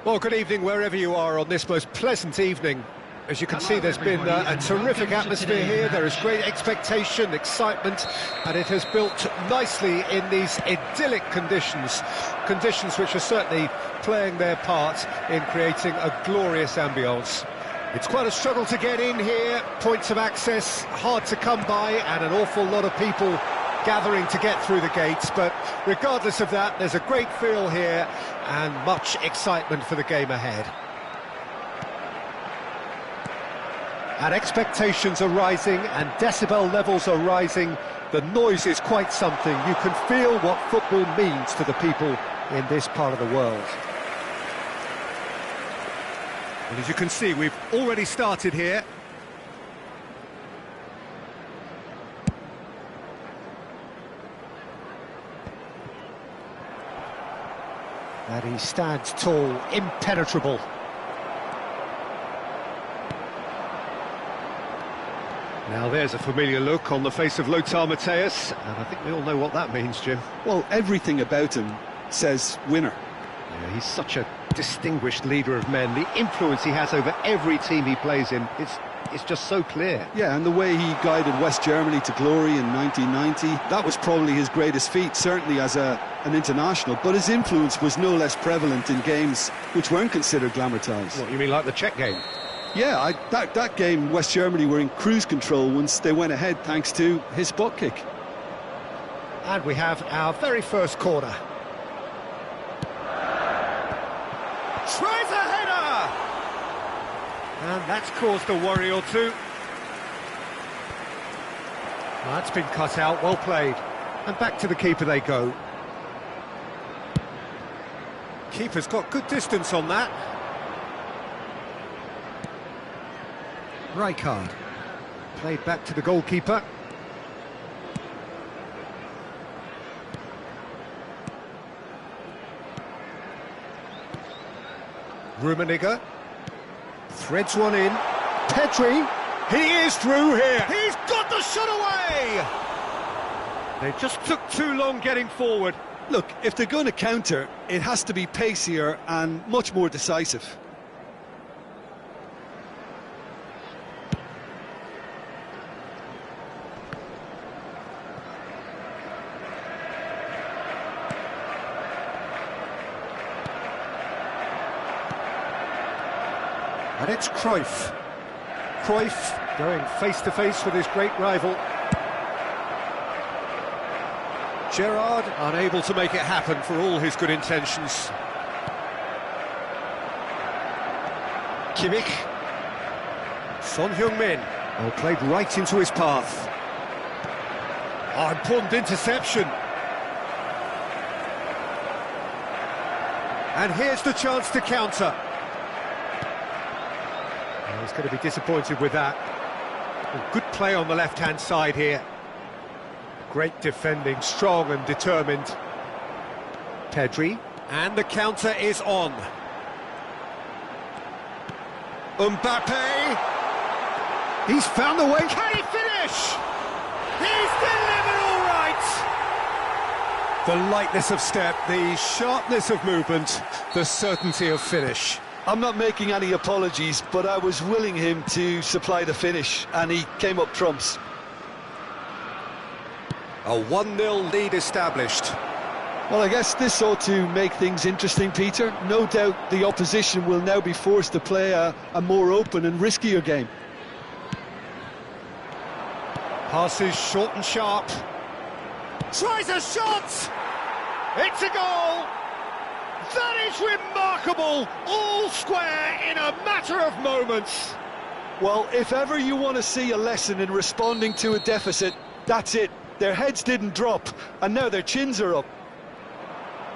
Well, good evening wherever you are on this most pleasant evening. As you can see, there's been a terrific atmosphere here. There is great expectation, excitement, and it has built nicely in these idyllic conditions. Conditions which are certainly playing their part in creating a glorious ambience. It's quite a struggle to get in here, points of access hard to come by, and an awful lot of people gathering to get through the gates, but regardless of that, there's a great feel here and much excitement for the game ahead. And expectations are rising and decibel levels are rising. The noise is quite something. You can feel what football means to the people in this part of the world. Well, as you can see, we've already started here. And he stands tall, impenetrable. Now there's a familiar look on the face of Lothar Matthäus, and I think we all know what that means, Jim. Well, everything about him says winner. Yeah, he's such a distinguished leader of men. The influence he has over every team he plays in, it's just so clear. Yeah, and the way he guided West Germany to glory in 1990, that was probably his greatest feat, certainly as an international, but his influence was no less prevalent in games which weren't considered glamour-ties. What, you mean like the Czech game? Yeah, that game, West Germany were in cruise control once they went ahead thanks to his butt kick. And we have our very first corner. Tries a header! And that's caused a worry or two. Well, that's been cut out, well played. And back to the keeper they go. Keeper's got good distance on that. Rijkaard. Played back to the goalkeeper. Rummenigge. Threads one in. Pedri. He is through here. He's got the shot away! They just took too long getting forward. Look, if they're going to counter, it has to be pacier and much more decisive. And it's Cruyff. Cruyff going face-to-face with his great rival. Gerrard unable to make it happen for all his good intentions. Kimmich. Son Heung-min. Oh, played right into his path. Oh, important interception. And here's the chance to counter. Oh, he's going to be disappointed with that. Well, good play on the left-hand side here. Great defending, strong and determined. Pedri, and the counter is on. Mbappe! He's found the way, can he finish? He's delivered all right! The lightness of step, the sharpness of movement, the certainty of finish. I'm not making any apologies, but I was willing him to supply the finish, and he came up trumps. A 1-0 lead established. Well, I guess this ought to make things interesting, Peter. No doubt the opposition will now be forced to play a more open and riskier game. Passes short and sharp. Tries a shot! It's a goal! That is remarkable! All square in a matter of moments. Well, if ever you want to see a lesson in responding to a deficit, that's it. Their heads didn't drop, and now their chins are up.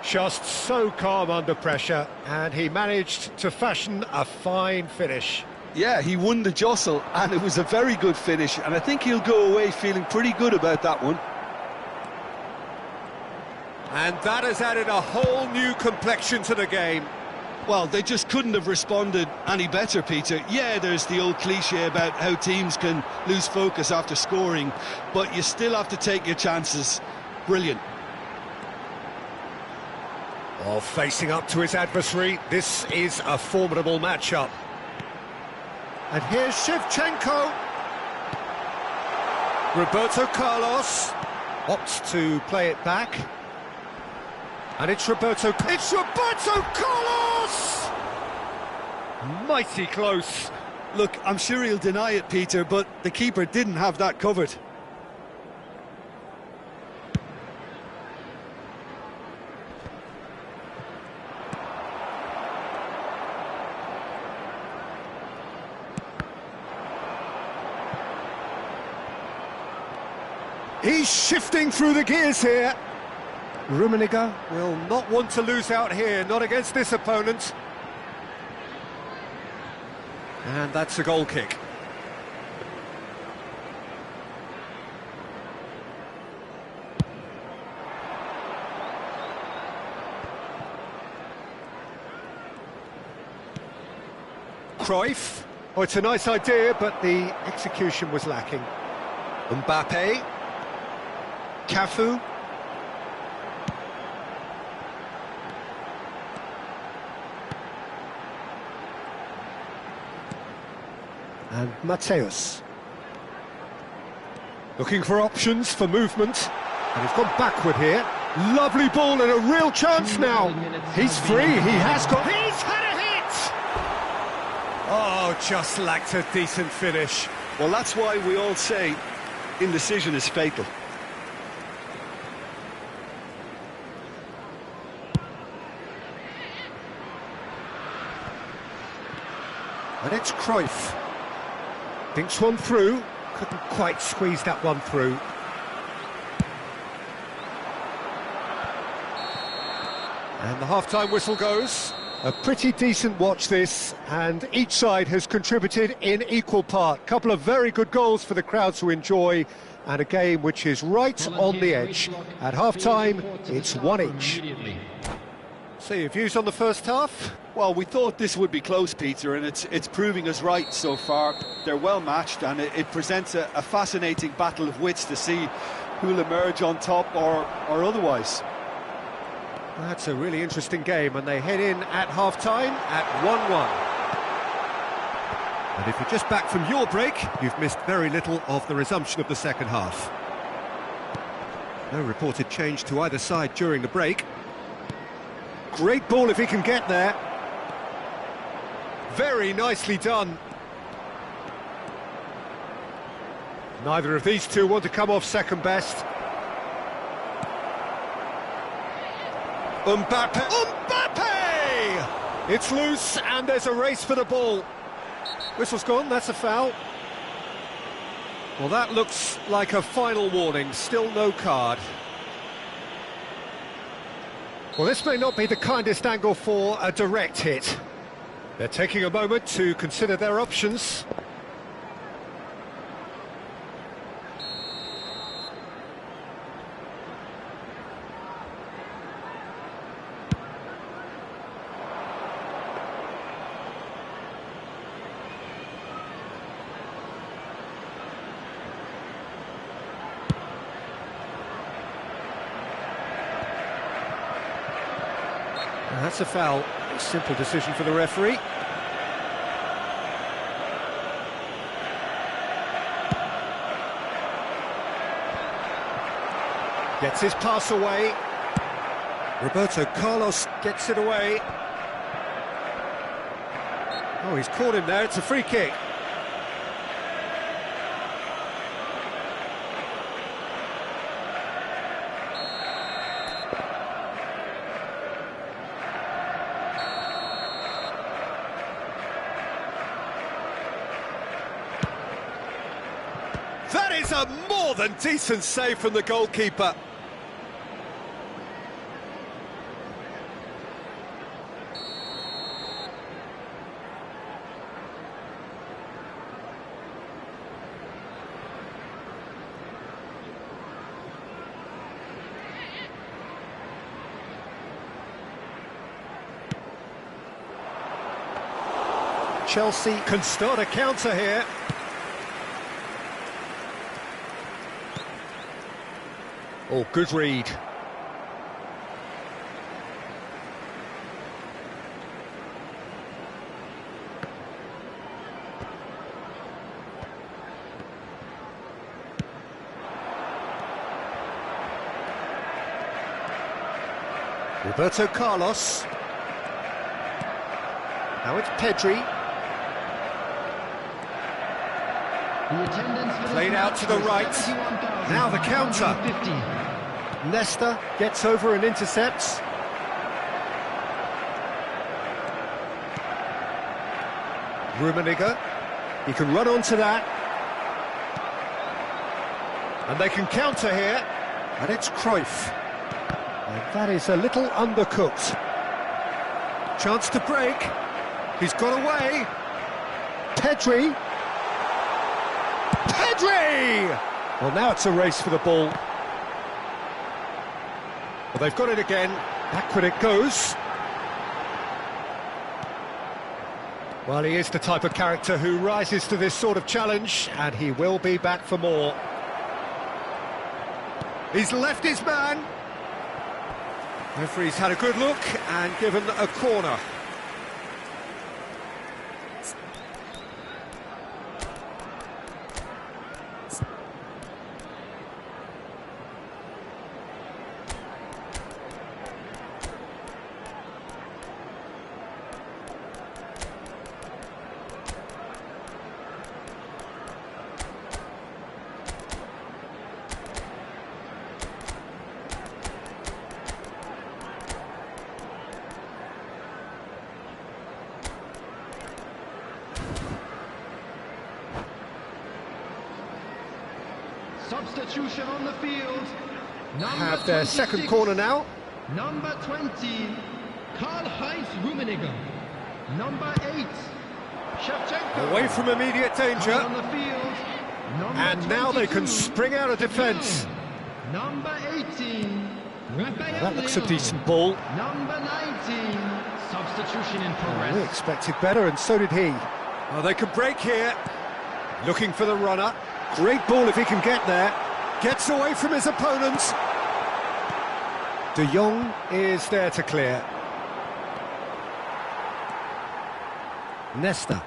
Just so calm under pressure, and he managed to fashion a fine finish. Yeah, he won the jostle, and it was a very good finish, and I think he'll go away feeling pretty good about that one. And that has added a whole new complexion to the game. Well, they just couldn't have responded any better, Peter. Yeah, there's the old cliche about how teams can lose focus after scoring, but you still have to take your chances. Brilliant. Oh, facing up to his adversary, this is a formidable matchup. And here's Shevchenko. Roberto Carlos opts to play it back. And it's Roberto Carlos! Mighty close. Look, I'm sure he'll deny it, Peter, but the keeper didn't have that covered. He's shifting through the gears here. Rummenigge will not want to lose out here, not against this opponent. And that's a goal kick. Cruyff. Oh, it's a nice idea, but the execution was lacking. Mbappe. Cafu. And Mateus. Looking for options for movement. And he's gone backward here. Lovely ball and a real chance now. He's free, he has got... He's had a hit! Oh, just lacked a decent finish. Well, that's why we all say indecision is fatal. And it's Cruyff. Thinks one through, couldn't quite squeeze that one through. And the half-time whistle goes. A pretty decent watch this, and each side has contributed in equal part. Couple of very good goals for the crowd to enjoy, and a game which is right on the edge. At half-time, it's one each. So your views on the first half? Well, we thought this would be close, Peter, and it's proving us right so far. They're well matched, and it presents a fascinating battle of wits to see who'll emerge on top or otherwise. That's a really interesting game, and they head in at half-time at 1-1. And if you're just back from your break, you've missed very little of the resumption of the second half. No reported change to either side during the break. Great ball if he can get there. Very nicely done. Neither of these two want to come off second best. Mbappe! It's loose and there's a race for the ball. Whistle's gone, that's a foul. Well, that looks like a final warning, still no card. Well, this may not be the kindest angle for a direct hit. They're taking a moment to consider their options. That's a foul. A simple decision for the referee. Gets his pass away. Roberto Carlos gets it away. Oh, he's caught him there. It's a free kick. That is a more than decent save from the goalkeeper. Chelsea can start a counter here. Oh, good read. Roberto Carlos. Now it's Pedri. Played out to the right. Now the counter. Nesta gets over and intercepts. Rummenigge. He can run onto that. And they can counter here. And it's Cruyff. And that is a little undercooked. Chance to break. He's got away. Pedri. Pedri! Well, now it's a race for the ball. Well, they've got it again. Backward it goes. Well, he is the type of character who rises to this sort of challenge, and he will be back for more. He's left his man. Referee's had a good look and given a corner. Substitution on the field. Have their second corner now. Number 20, Karl-Heinz Rummenigge. Number 8, Shevchenko. Away from immediate danger. On the field. And now they can spring out of defence. Number 18, Raphael. That looks a decent ball. Number 19, substitution in progress. We expected better, and so did he. Well, they can break here. Looking for the runner. Great ball if he can get there. Gets away from his opponent. De Jong is there to clear. Nesta.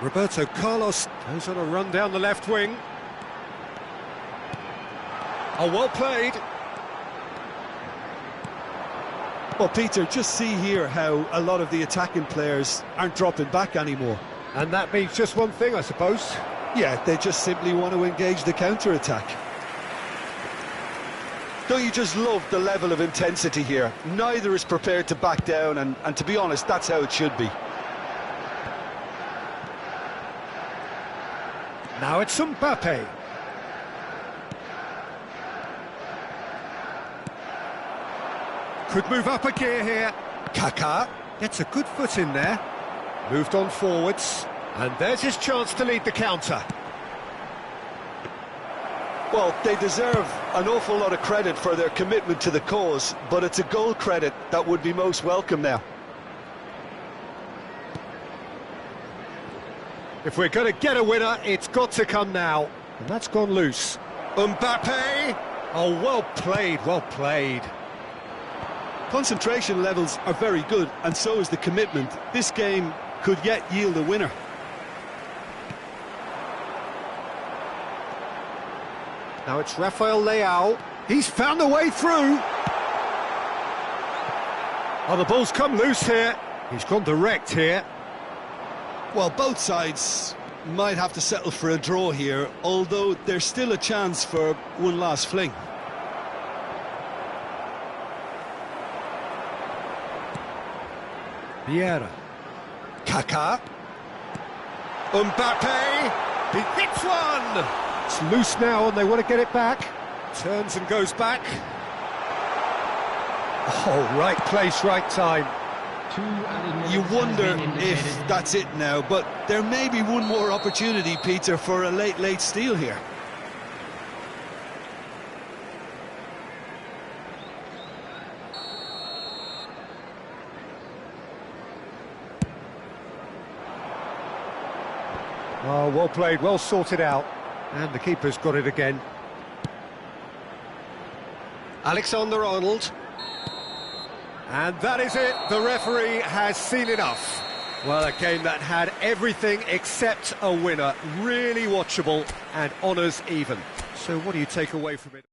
Roberto Carlos goes on a run down the left wing. Oh, well played. Well, Peter, just see here how a lot of the attacking players aren't dropping back anymore. And that means just one thing, I suppose. Yeah, they just simply want to engage the counter-attack. Don't you just love the level of intensity here? Neither is prepared to back down, and to be honest, that's how it should be. Now it's Mbappe. Could move up a gear here. Kaká gets a good foot in there. Moved on forwards. And there's his chance to lead the counter. Well, they deserve an awful lot of credit for their commitment to the cause, but it's a goal credit that would be most welcome now. If we're going to get a winner, it's got to come now. And that's gone loose. Mbappe! Oh, well played, well played. Concentration levels are very good, and so is the commitment. This game could yet yield a winner. Now it's Rafael Leao. He's found a way through. Oh, the ball's come loose here. He's gone direct here. Well, both sides might have to settle for a draw here, although there's still a chance for one last fling. Vieira. Kaká. Mbappe. He hits one. It's loose now and they want to get it back. Turns and goes back. Oh, right place, right time. You wonder if that's it now, but there may be one more opportunity, Peter, for a late steal here. Oh, well played, well sorted out. And the keeper's got it again. Alexander-Arnold. And that is it. The referee has seen enough. Well, a game that had everything except a winner. Really watchable and honours even. So what do you take away from it?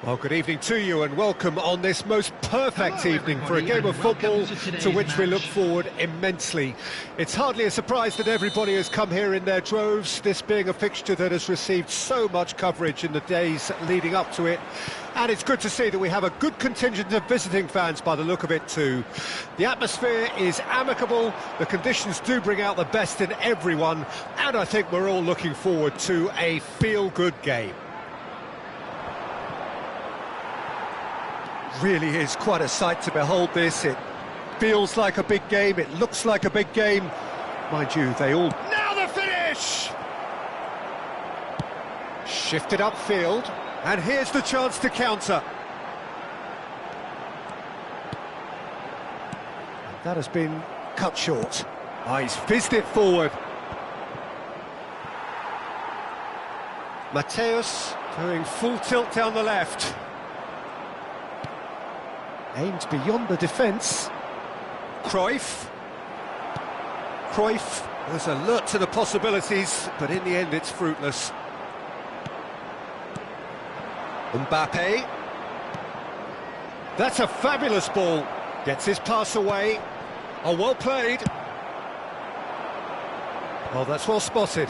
Well, good evening to you and welcome on this most perfect evening for a game of football to which we look forward immensely. It's hardly a surprise that everybody has come here in their droves, this being a fixture that has received so much coverage in the days leading up to it. And it's good to see that we have a good contingent of visiting fans by the look of it too. The atmosphere is amicable, the conditions do bring out the best in everyone, and I think we're all looking forward to a feel-good game. Really is quite a sight to behold this. It feels like a big game, it looks like a big game. Mind you, they all... Now the finish! Shifted upfield, and here's the chance to counter. That has been cut short. Oh, he's fizzed it forward. Mateus doing full tilt down the left. Aimed beyond the defence. Cruyff was alert to the possibilities, but in the end it's fruitless. Mbappe. That's a fabulous ball. Gets his pass away. Oh, well played. Oh, that's well spotted.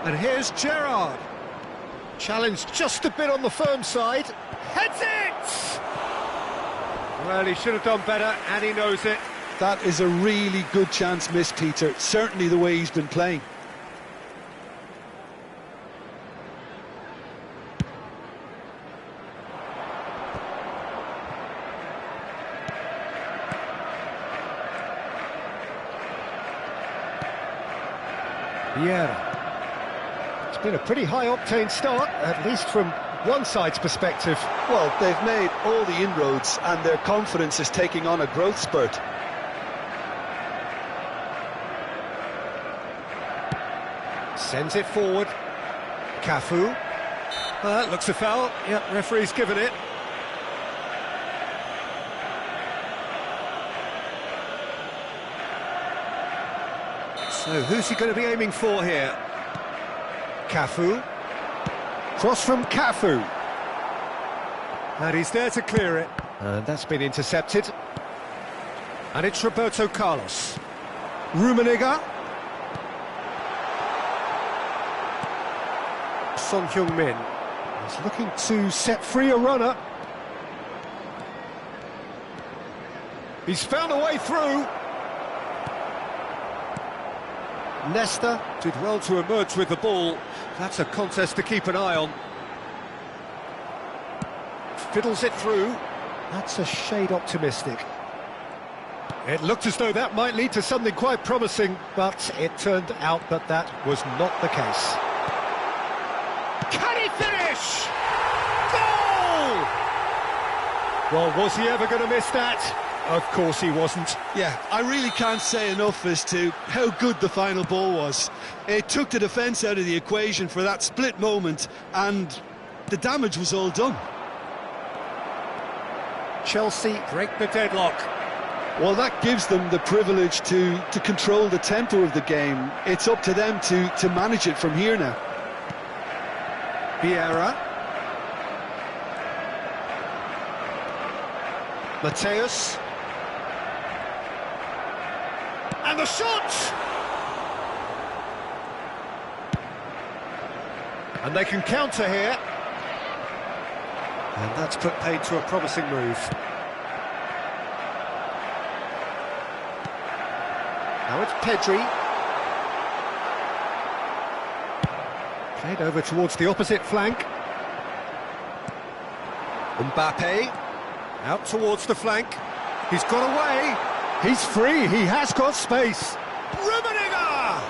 And here's Gerrard. Challenged just a bit on the firm side. Heads it! Well, he should have done better, and he knows it. That is a really good chance missed, Peter. Certainly the way he's been playing. Yeah. It's been a pretty high-octane start, at least from one side's perspective. Well, they've made all the inroads and their confidence is taking on a growth spurt. Sends it forward. Cafu. Well, that looks a foul. Yep, referee's given it. So who's he going to be aiming for here? Cafu. Cross from Cafu. And he's there to clear it. And that's been intercepted. And it's Roberto Carlos. Rummenigge. Son Heung-min is looking to set free a runner. He's found a way through. Nesta did well to emerge with the ball. That's a contest to keep an eye on. Fiddles it through. That's a shade optimistic. It looked as though that might lead to something quite promising, but it turned out that that was not the case. Can he finish? Goal! Well, was he ever going to miss that? Of course he wasn't. Yeah, I really can't say enough as to how good the final ball was. It took the defence out of the equation for that split moment, and the damage was all done. Chelsea break the deadlock. Well, that gives them the privilege to control the tempo of the game. It's up to them to manage it from here now. Vieira. Mateus. And the shot! And they can counter here. And that's put paid to a promising move. Now it's Pedri. Played over towards the opposite flank. Mbappe. Out towards the flank. He's got away. He's free, he has got space. Rummenigge!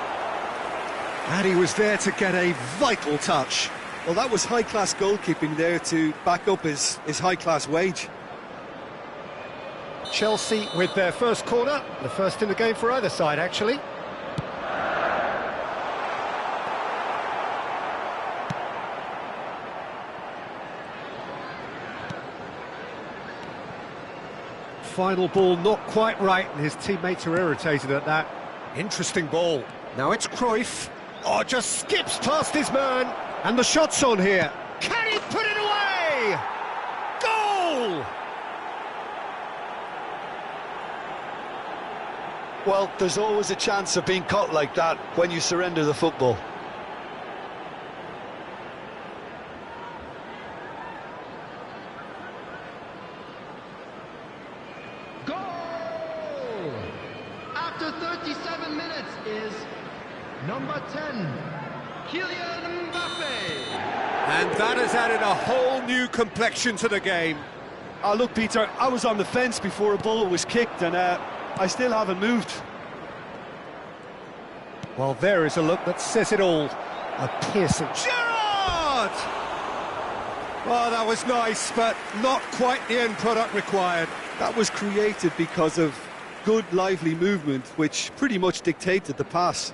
And he was there to get a vital touch. Well, that was high-class goalkeeping there to back up his high-class wage. Chelsea with their first corner, the first in the game for either side, actually. Final ball not quite right, and his teammates are irritated at that. Interesting ball. Now it's Cruyff. Oh, just skips past his man. And the shot's on here. Can he He put it away! Goal! Well, there's always a chance of being caught like that when you surrender the football. Goal! After 37 minutes is number 10, Kylian Mbappe. And that has added a whole new complexion to the game. Look, Peter, I was on the fence before a ball was kicked, and I still haven't moved. Well, there is a look that says it all. A piercing... Gerrard! Well, that was nice, but not quite the end product required. That was created because of good, lively movement, which pretty much dictated the pass.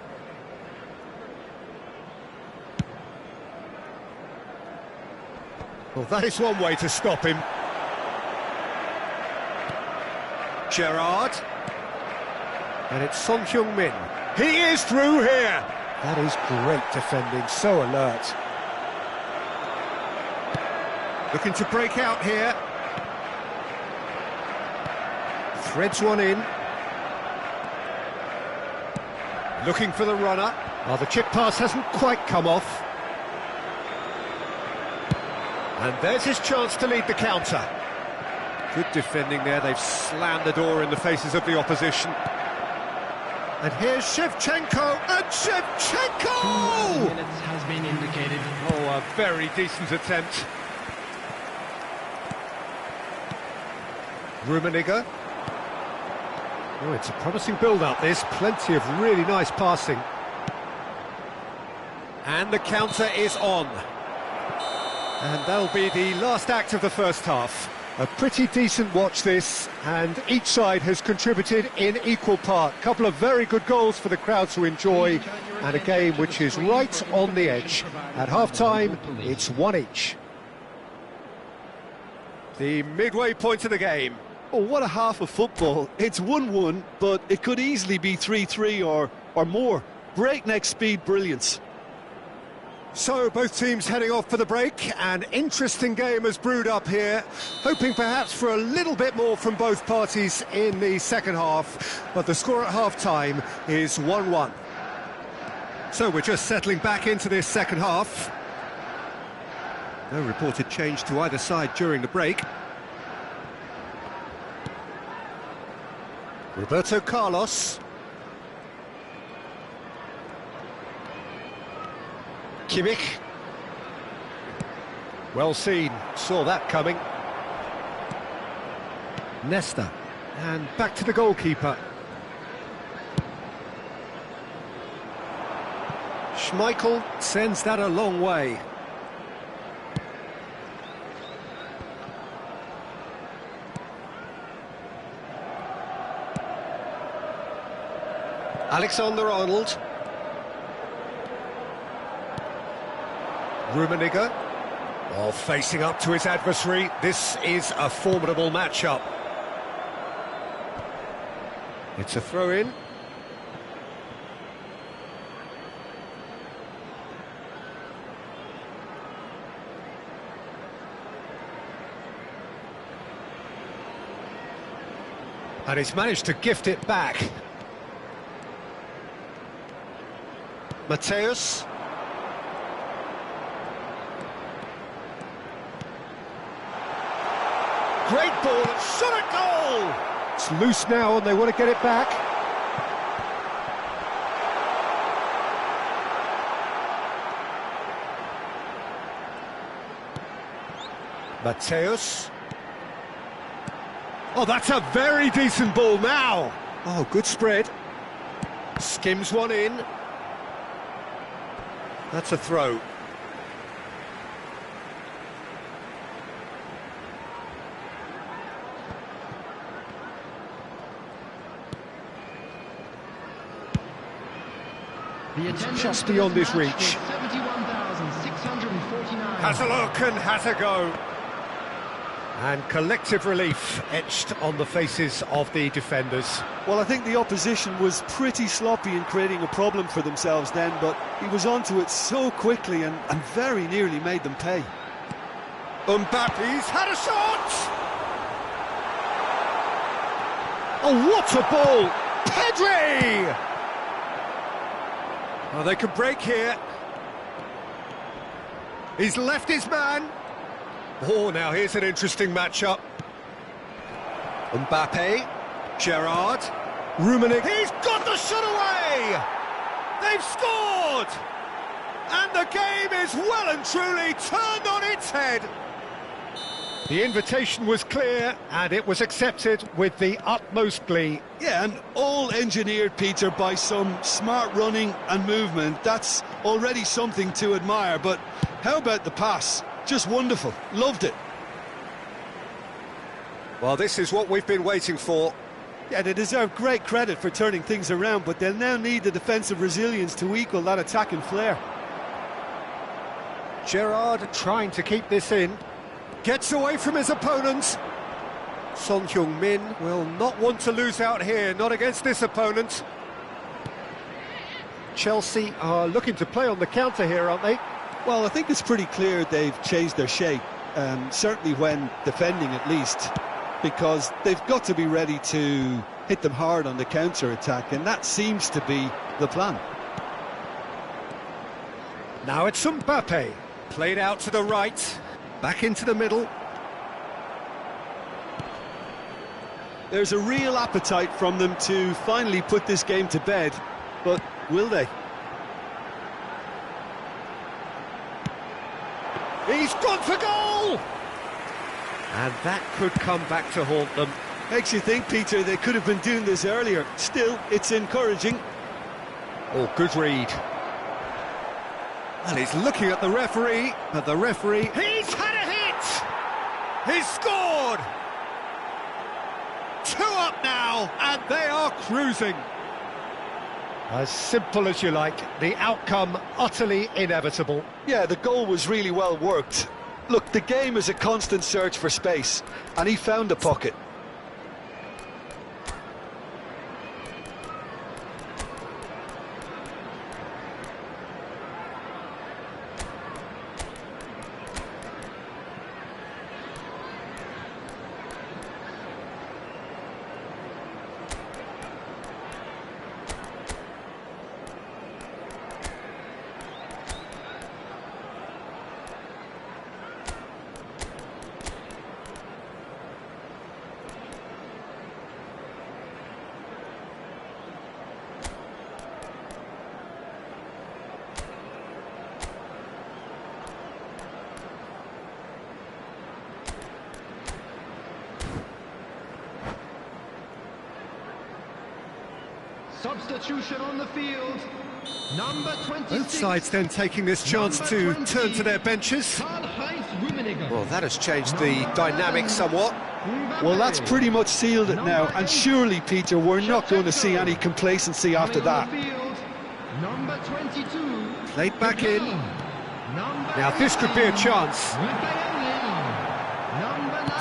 Well, that is one way to stop him. Gerrard. And it's Son Heung-min. He is through here! That is great defending, so alert. Looking to break out here. Threads one in. Looking for the runner. Oh, the chip pass hasn't quite come off. And there's his chance to lead the counter. Good defending there, they've slammed the door in the faces of the opposition. And here's Shevchenko, and Shevchenko! 2 minutes has been indicated. Oh, a very decent attempt. Rummenigge. Oh, it's a promising build-up, this. Plenty of really nice passing. And the counter is on. And that'll be the last act of the first half. A pretty decent watch this, and each side has contributed in equal part. A couple of very good goals for the crowd to enjoy, and a game which is right on the edge. At half-time, it's 1 each. The midway point of the game. Oh, what a half of football. It's 1-1, but it could easily be 3-3 or more. Breakneck speed brilliance. So, both teams heading off for the break. An interesting game has brewed up here, hoping perhaps for a little bit more from both parties in the second half, but the score at half-time is 1-1. So, we're just settling back into this second half. No reported change to either side during the break. Roberto Carlos. Kimmich. Well seen, saw that coming. Nesta. And back to the goalkeeper. Schmeichel sends that a long way. Alexander-Arnold. Rummenigge, while facing up to his adversary. This is a formidable matchup. It's a throw-in. And he's managed to gift it back. Mateus. Great ball, shot at goal! It's loose now and they want to get it back. Mateus. Oh, that's a very decent ball now. Oh, good spread. Skims one in. That's a throw. Just beyond his reach. 71,649. Has a look and has a go. And collective relief etched on the faces of the defenders. Well, I think the opposition was pretty sloppy in creating a problem for themselves then, but he was onto it so quickly and very nearly made them pay. Mbappe's had a shot! Oh, what a ball! Pedri! Oh, they could break here. He's left his man. Oh, now here's an interesting matchup. Mbappe, Gerrard, Rummenigge. He's got the shot away! They've scored! And the game is well and truly turned on its head. The invitation was clear, and it was accepted with the utmost glee. Yeah, and all engineered, Peter, by some smart running and movement. That's already something to admire, but how about the pass? Just wonderful. Loved it. Well, this is what we've been waiting for. Yeah, they deserve great credit for turning things around, but they'll now need the defensive resilience to equal that attacking flair. Gerrard trying to keep this in. Gets away from his opponent. Son Heung-min will not want to lose out here, not against this opponent. Chelsea are looking to play on the counter here, aren't they? Well, I think it's pretty clear they've changed their shape, certainly when defending at least, because they've got to be ready to hit them hard on the counter-attack, and that seems to be the plan. Now it's Mbappe, played out to the right, back into the middle. There's a real appetite from them to finally put this game to bed, but will they? He's gone for goal! And that could come back to haunt them. Makes you think, Peter, they could have been doing this earlier. Still, it's encouraging. Oh, good read. And he's looking at the referee, but the referee... He's had a hit! He's scored! 2 up now, and they are cruising. As simple as you like, the outcome utterly inevitable. Yeah, the goal was really well worked. Look, the game is a constant search for space, and he found a pocket. Substitution on the field. Number 26. Both sides then taking this chance to turn to their benches. Well, that has changed the dynamic somewhat. Well, that's pretty much sealed it now, and surely, Peter, we're not going to see any complacency after that. Number 22. Played back in. Now this could be a chance.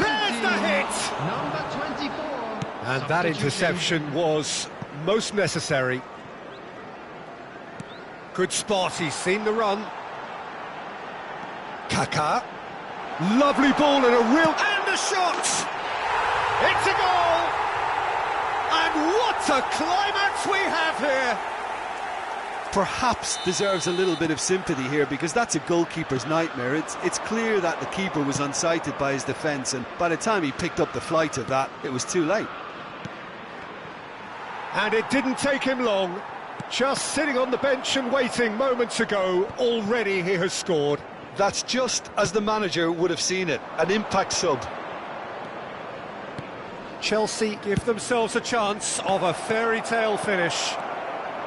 There's the hit! Number 24. And that interception was most necessary. Good spot, he's seen the run. Kaká. Lovely ball and a real... And a shot! It's a goal! And what a climax we have here! Perhaps deserves a little bit of sympathy here, because that's a goalkeeper's nightmare. It's clear that the keeper was unsighted by his defence, and by the time he picked up the flight of that, it was too late. And it didn't take him long. Just sitting on the bench and waiting moments ago, already he has scored. That's just as the manager would have seen it, an impact sub. Chelsea give themselves a chance of a fairy tale finish.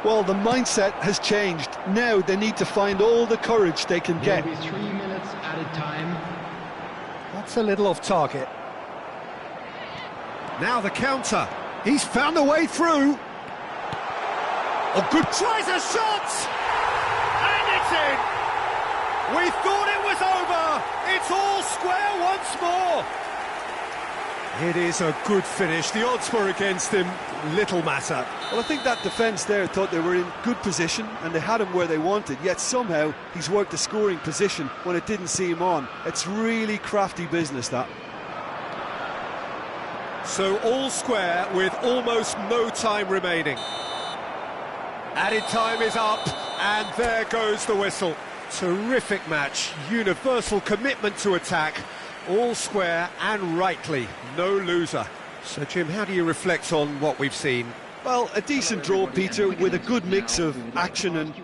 Well, the mindset has changed. Now they need to find all the courage they can get. Maybe 3 minutes at a time. That's a little off target. Now the counter. He's found a way through. Oh, good, tries a shot! And it's in! We thought it was over! It's all square once more! It is a good finish. The odds were against him. Little matter. Well, I think that defence there thought they were in good position and they had him where they wanted, yet somehow he's worked a scoring position when it didn't see him on. It's really crafty business, that. So all square with almost no time remaining. Added time is up, and there goes the whistle. Terrific match, universal commitment to attack, all square and rightly, no loser. So Jim, how do you reflect on what we've seen? Well, a decent draw, Peter, with a good mix of action and...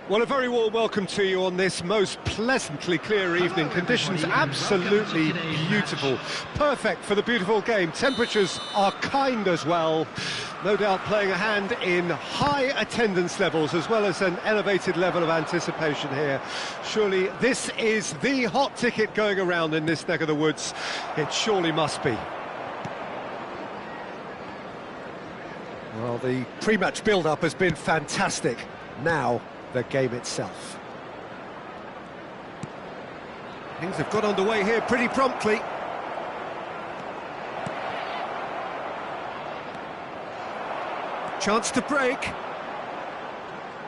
Well, a very warm welcome to you on this most pleasantly clear evening. Conditions absolutely beautiful. Perfect for the beautiful game. Temperatures are kind as well. No doubt playing a hand in high attendance levels as well as an elevated level of anticipation here. Surely this is the hot ticket going around in this neck of the woods. It surely must be. Well, the pre-match build-up has been fantastic. Now, the game itself. Things have got underway here pretty promptly. Chance to break.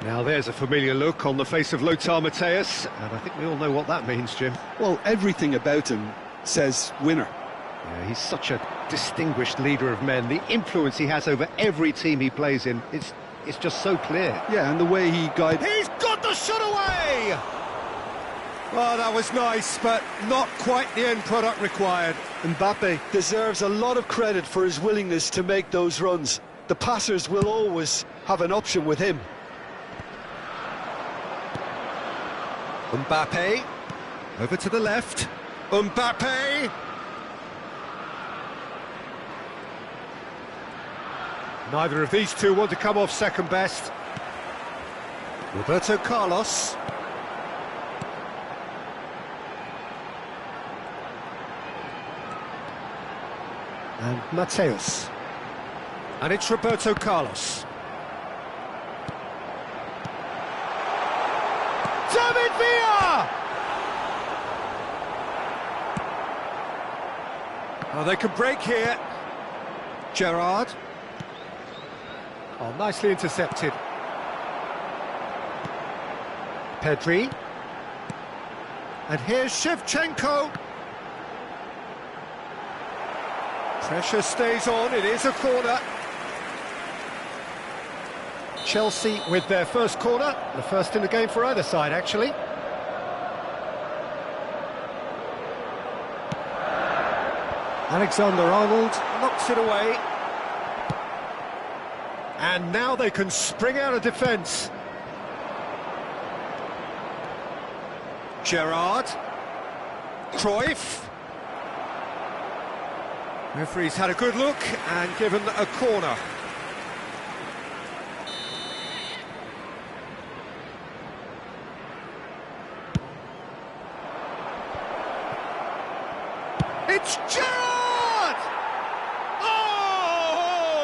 Now there's a familiar look on the face of Lothar Matthäus, and I think we all know what that means, Jim. Well, everything about him says winner. Yeah, he's such a distinguished leader of men. The influence he has over every team he plays in, it's just so clear. Yeah, and the way he guides... He's got the shot away! Well, that was nice, but not quite the end product required. Mbappe deserves a lot of credit for his willingness to make those runs. The passers will always have an option with him. Mbappe, over to the left. Mbappe! Neither of these two want to come off second best. Roberto Carlos. And Mateus. And it's Roberto Carlos. David Villa! Oh, they can break here. Gerrard. Oh, nicely intercepted. Pedri. And here's Shevchenko. Pressure stays on, it is a corner. Chelsea with their first corner, the first in the game for either side, actually. Alexander-Arnold knocks it away. And now they can spring out of defence. Gerrard. Cruyff. Referee's had a good look and given a corner. It's Gerrard! Oh!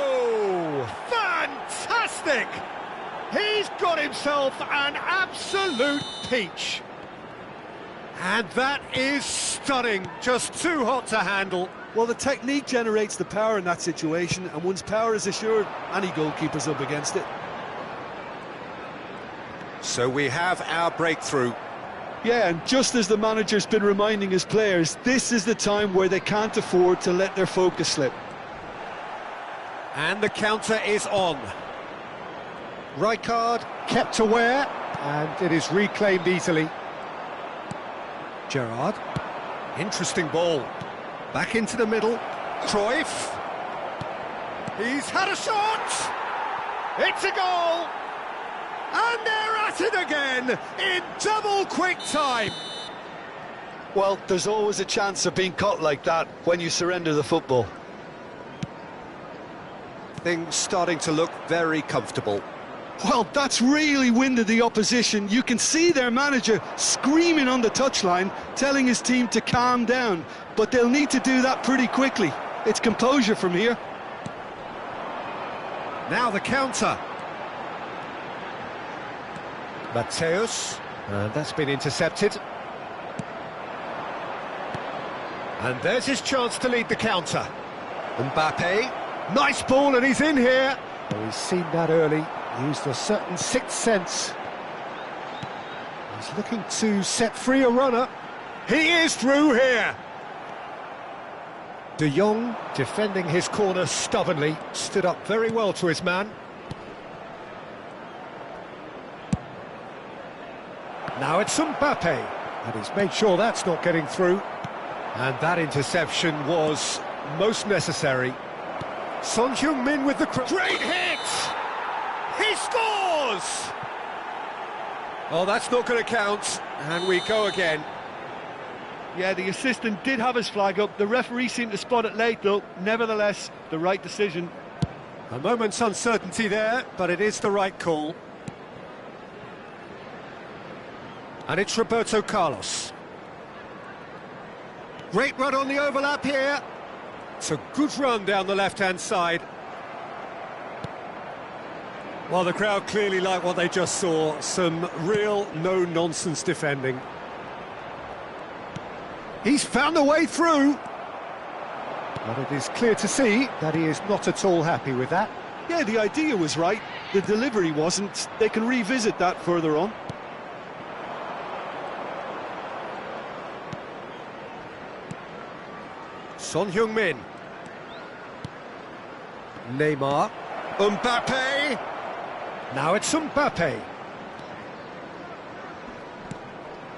Fantastic! He's got himself an absolute peach. And that is stunning, just too hot to handle. Well, the technique generates the power in that situation, and once power is assured, any goalkeeper's up against it. So we have our breakthrough. Yeah, and just as the manager's been reminding his players, this is the time where they can't afford to let their focus slip. And the counter is on. Rijkaard kept aware, and it is reclaimed easily. Gerrard. Interesting ball. Back into the middle. Cruyff. He's had a shot! It's a goal! And they're at it again in double quick time. Well, there's always a chance of being caught like that when you surrender the football. Things starting to look very comfortable. Well, that's really winded the opposition. You can see their manager screaming on the touchline, telling his team to calm down. But they'll need to do that pretty quickly. It's composure from here. Now the counter. Mateus. That's been intercepted. And there's his chance to lead the counter. Mbappe. Nice ball, and he's in here. Oh, he's seen that early. Used a certain sixth sense. He's looking to set free a runner. He is through here. De Jong, defending his corner stubbornly, stood up very well to his man. Now it's Mbappe, and he's made sure that's not getting through. And that interception was most necessary. Son Heung-min with the great hit! He scores! Oh, that's not going to count, and we go again. Yeah, the assistant did have his flag up. The referee seemed to spot it late, though. Nevertheless, the right decision. A moment's uncertainty there, but it is the right call. And it's Roberto Carlos. Great run on the overlap here. It's a good run down the left-hand side. Well, the crowd clearly like what they just saw. Some real no-nonsense defending. He's found a way through. But it is clear to see that he is not at all happy with that. Yeah, the idea was right. The delivery wasn't. They can revisit that further on. Son Heung-min. Neymar. Mbappe. Now it's Mbappe.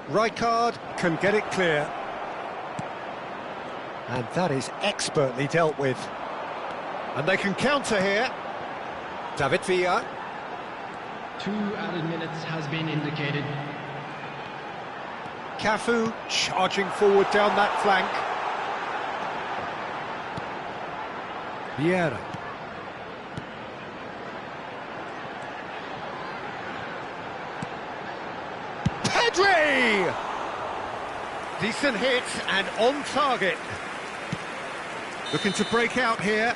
Rijkaard can get it clear. And that is expertly dealt with. And they can counter here. David Villa. 2 added minutes has been indicated. Cafu charging forward down that flank. Vieira. Pedri! Decent hit and on target. Looking to break out here.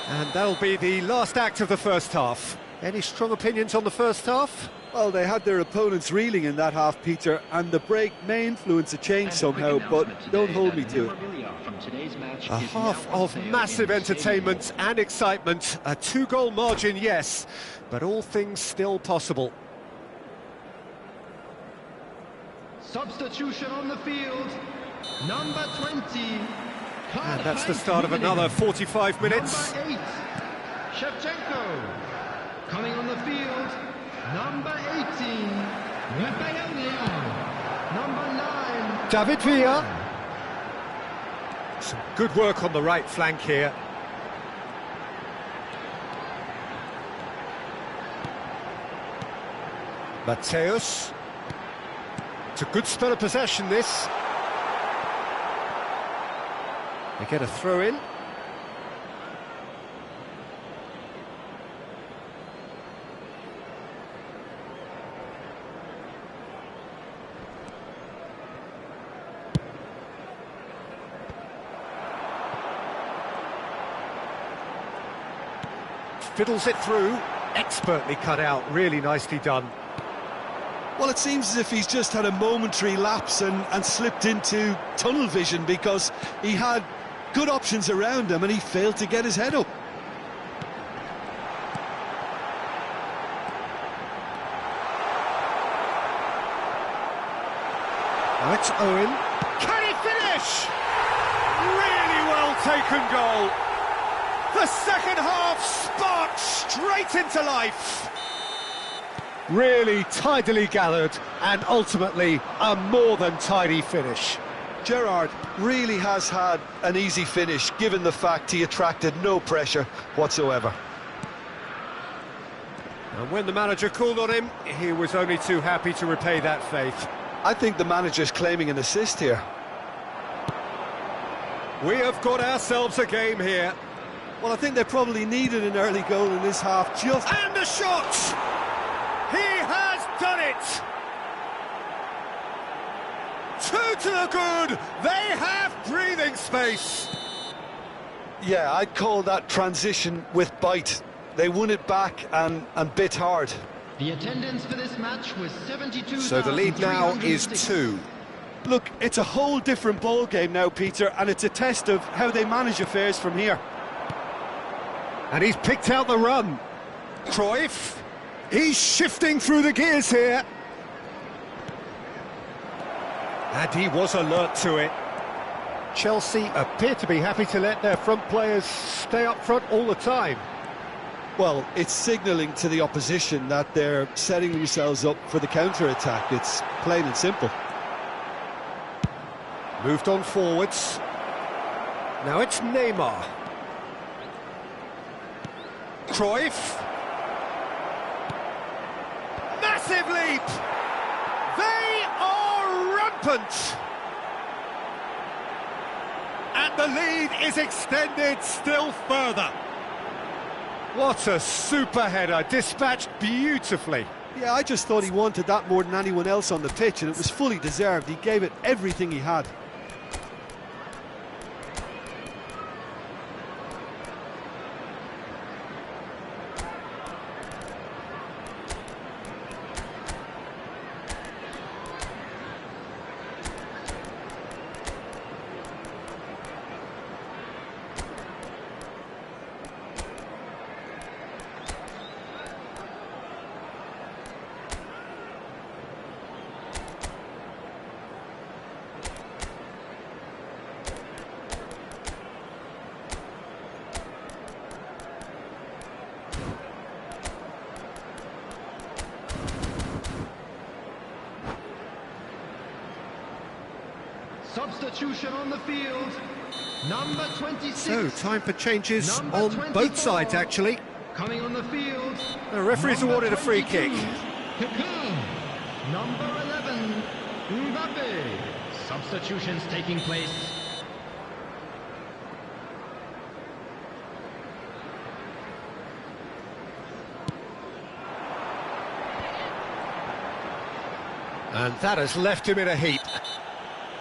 And that'll be the last act of the first half. Any strong opinions on the first half? Well, they had their opponents reeling in that half, Peter, and the break may influence a change somehow, but don't hold me to it. A half of massive entertainment and excitement. A 2-goal margin, yes, but all things still possible. Substitution on the field. Number 20. And that's the start of another 45 minutes. Number 8. Shevchenko. Coming on the field. Number 18. Number 9. David Villa. Some good work on the right flank here. Mateus. It's a good spell of possession, this. They get a throw in. Fiddles it through, expertly cut out, really nicely done. Well, it seems as if he's just had a momentary lapse and slipped into tunnel vision, because he had good options around him and he failed to get his head up. Now it's Owen. Can he finish? Really well taken goal. The second half sparked straight into life. Really tidily gathered and ultimately a more than tidy finish. Gerrard really has had an easy finish, given the fact he attracted no pressure whatsoever. And when the manager called on him, he was only too happy to repay that faith. I think the manager's claiming an assist here. We have got ourselves a game here. Well, I think they probably needed an early goal in this half, just... And a shot! He has done it! 2 to the good! They have breathing space! Yeah, I'd call that transition with bite. They won it back and bit hard. The attendance for this match was 72,360. So the lead now is 2. Look, it's a whole different ball game now, Peter, and it's a test of how they manage affairs from here. And he's picked out the run. Cruyff. He's shifting through the gears here. And he was alert to it. Chelsea appear to be happy to let their front players stay up front all the time. Well, it's signalling to the opposition that they're setting themselves up for the counter-attack. It's plain and simple. Moved on forwards. Now it's Neymar. Cruyff. Massive leap! They are rampant! And the lead is extended still further. What a super header, dispatched beautifully. Yeah, I just thought he wanted that more than anyone else on the pitch, and it was fully deserved. He gave it everything he had. Substitution on the field. Number 26. So, time for changes Number on 24. both sides, actually. Coming on the field. The referee's Number awarded a free 22. kick. Kaká. Number 11. Mbappe. Substitutions taking place. And that has left him in a heap.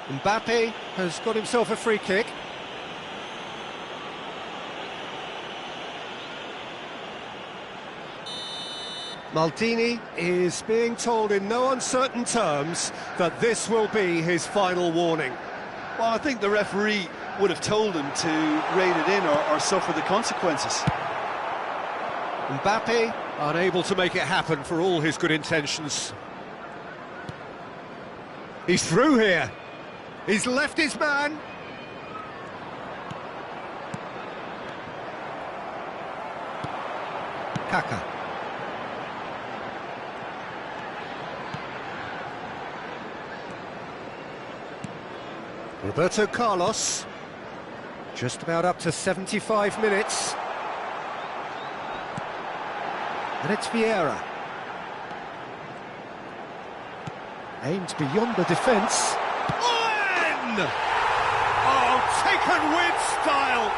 Mbappe has got himself a free kick. Maldini is being told in no uncertain terms that this will be his final warning. Well, I think the referee would have told him to rein it in or suffer the consequences. Mbappe unable to make it happen for all his good intentions. He's through here. He's left his man. Kaká. Roberto Carlos. Just about up to 75 minutes. And it's Vieira. Aimed beyond the defence. In! Oh, taken with style!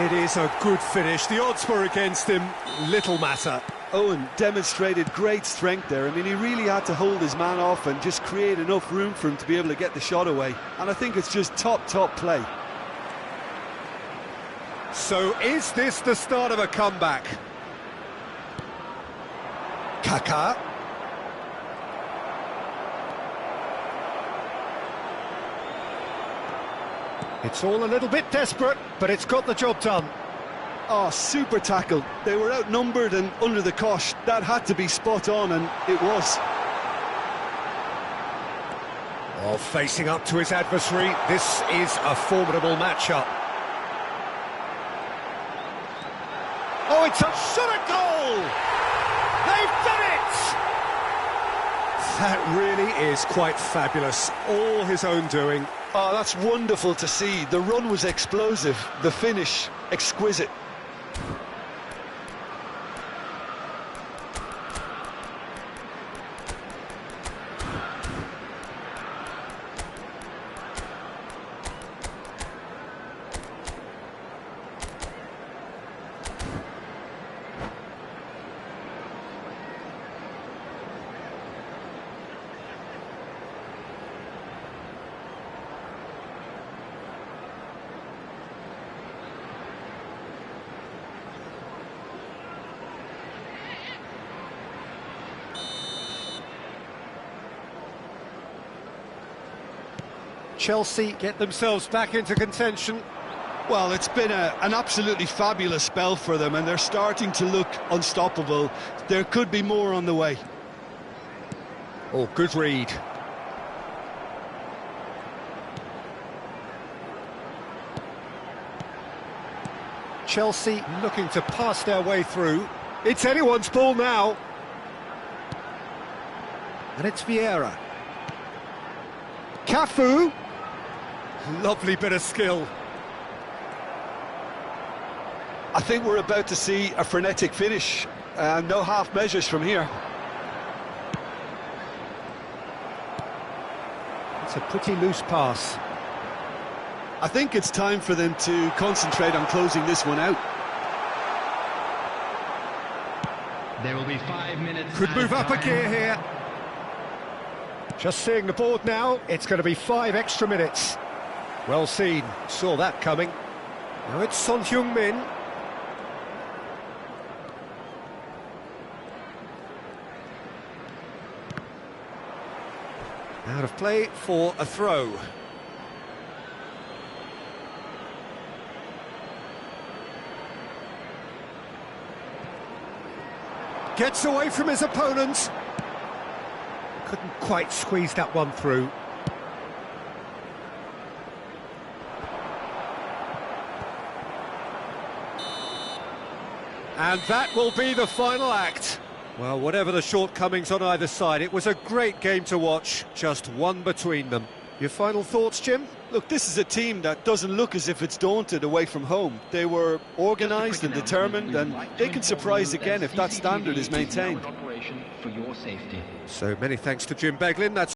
It is a good finish. The odds were against him. Little matter. Owen demonstrated great strength there. I mean, he really had to hold his man off and just create enough room for him to be able to get the shot away. And I think it's just top play. So is this the start of a comeback? Kaká. It's all a little bit desperate, but it's got the job done. Oh, super tackle. They were outnumbered and under the cosh. That had to be spot on, and it was. Oh, facing up to his adversary, this is a formidable matchup. Oh, it's a shot at goal! They've done it! That really is quite fabulous. All his own doing. Oh, that's wonderful to see. The run was explosive, the finish exquisite. Chelsea get themselves back into contention. Well, it's been an absolutely fabulous spell for them, and they're starting to look unstoppable. There could be more on the way. Oh, good read. Chelsea looking to pass their way through. It's anyone's ball now. And it's Vieira. Cafu. Lovely bit of skill. I think we're about to see a frenetic finish. No half measures from here. It's a pretty loose pass. I think it's time for them to concentrate on closing this one out. There will be 5 minutes. Could move up a gear here. Just seeing the board now, it's going to be 5 extra minutes. Well seen, saw that coming. Now it's Son Heung-min. Out of play for a throw. Gets away from his opponent. Couldn't quite squeeze that one through. And that will be the final act. Well, whatever the shortcomings on either side, it was a great game to watch, just one between them. Your final thoughts, Jim? Look, this is a team that doesn't look as if it's daunted away from home. They were organised and determined, and they can surprise again if that standard is maintained. So many thanks to Jim Beglin. That's